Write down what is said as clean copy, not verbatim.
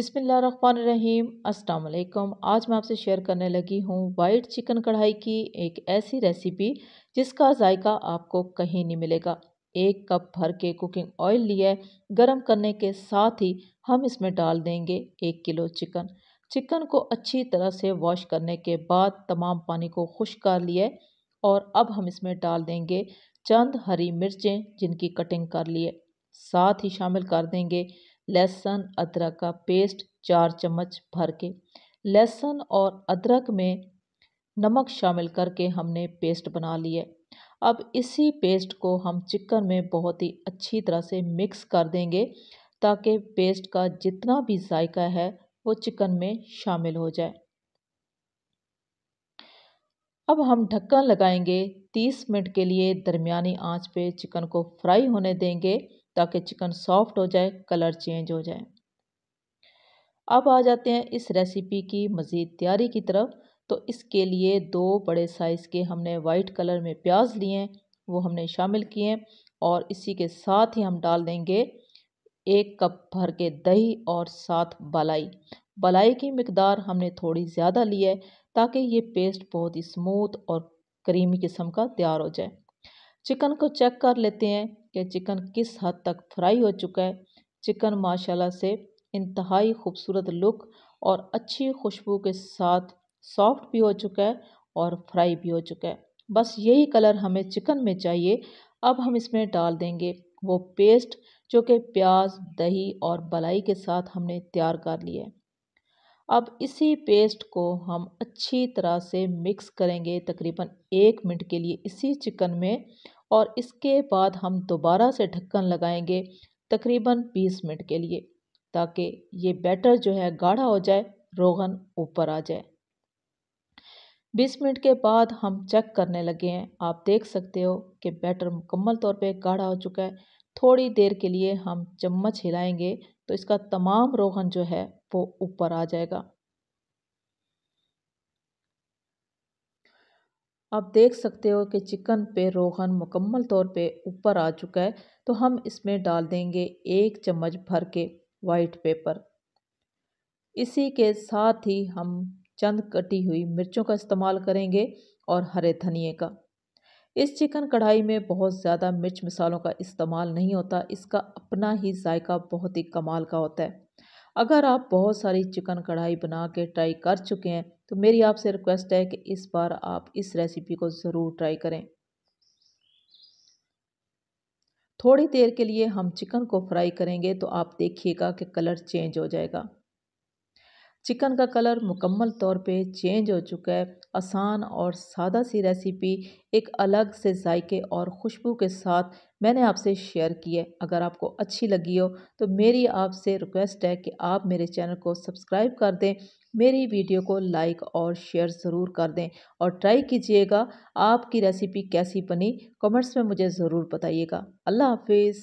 बिस्मिल्लाहिर्रहमानिर्रहीम। अस्सलाम वालेकुम। आज मैं आपसे शेयर करने लगी हूँ वाइट चिकन कढ़ाई की एक ऐसी रेसिपी जिसका जायका आपको कहीं नहीं मिलेगा। 1 कप भर के कुकिंग ऑयल लिया है, गर्म करने के साथ ही हम इसमें डाल देंगे 1 किलो चिकन। चिकन को अच्छी तरह से वॉश करने के बाद तमाम पानी को खुश्क कर लिया है और अब हम इसमें डाल देंगे चंद हरी मिर्चें जिनकी कटिंग कर लिए। साथ ही शामिल कर देंगे लहसुन अदरक का पेस्ट 4 चम्मच भर के। लहसुन और अदरक में नमक शामिल करके हमने पेस्ट बना लिया। अब इसी पेस्ट को हम चिकन में बहुत ही अच्छी तरह से मिक्स कर देंगे ताकि पेस्ट का जितना भी जायका है वो चिकन में शामिल हो जाए। अब हम ढक्कन लगाएंगे 30 मिनट के लिए। दरमियानी आंच पे चिकन को फ्राई होने देंगे ताकि चिकन सॉफ्ट हो जाए, कलर चेंज हो जाए। अब आ जाते हैं इस रेसिपी की मज़ीद तैयारी की तरफ। तो इसके लिए 2 बड़े साइज़ के हमने वाइट कलर में प्याज लिए हैं, वो हमने शामिल किए हैं और इसी के साथ ही हम डाल देंगे 1 कप भर के दही और साथ बलाई। बलाई की मिकदार हमने थोड़ी ज़्यादा ली है ताकि ये पेस्ट बहुत ही स्मूथ और क्रीमी किस्म का तैयार हो जाए। चिकन को चेक कर लेते हैं कि चिकन किस हद तक फ्राई हो चुका है। चिकन माशाल्लाह से इंतहाई खूबसूरत लुक और अच्छी खुशबू के साथ सॉफ्ट भी हो चुका है और फ्राई भी हो चुका है। बस यही कलर हमें चिकन में चाहिए। अब हम इसमें डाल देंगे वो पेस्ट जो कि प्याज, दही और मलाई के साथ हमने तैयार कर लिया है। अब इसी पेस्ट को हम अच्छी तरह से मिक्स करेंगे तकरीबन 1 मिनट के लिए इसी चिकन में और इसके बाद हम दोबारा से ढक्कन लगाएंगे तकरीबन 20 मिनट के लिए ताकि ये बैटर जो है गाढ़ा हो जाए, रोगन ऊपर आ जाए। 20 मिनट के बाद हम चेक करने लगे हैं। आप देख सकते हो कि बैटर मुकम्मल तौर पे गाढ़ा हो चुका है। थोड़ी देर के लिए हम चम्मच हिलाएंगे तो इसका तमाम रोगन जो है वो ऊपर आ जाएगा। आप देख सकते हो कि चिकन पे रोगन मुकम्मल तौर पे ऊपर आ चुका है। तो हम इसमें डाल देंगे 1 चम्मच भर के वाइट पेपर। इसी के साथ ही हम चंद कटी हुई मिर्चों का इस्तेमाल करेंगे और हरे धनिए का। इस चिकन कढ़ाई में बहुत ज़्यादा मिर्च मसालों का इस्तेमाल नहीं होता, इसका अपना ही जायका बहुत ही कमाल का होता है। अगर आप बहुत सारी चिकन कढ़ाई बना के ट्राई कर चुके हैं तो मेरी आपसे रिक्वेस्ट है कि इस बार आप इस रेसिपी को ज़रूर ट्राई करें। थोड़ी देर के लिए हम चिकन को फ्राई करेंगे तो आप देखिएगा कि कलर चेंज हो जाएगा। चिकन का कलर मुकम्मल तौर पे चेंज हो चुका है। आसान और सादा सी रेसिपी एक अलग से जायके और खुशबू के साथ मैंने आपसे शेयर की है। अगर आपको अच्छी लगी हो तो मेरी आपसे रिक्वेस्ट है कि आप मेरे चैनल को सब्सक्राइब कर दें, मेरी वीडियो को लाइक और शेयर ज़रूर कर दें और ट्राई कीजिएगा। आपकी रेसिपी कैसी बनी कमेंट्स में मुझे ज़रूर बताइएगा। अल्लाह हाफिज़।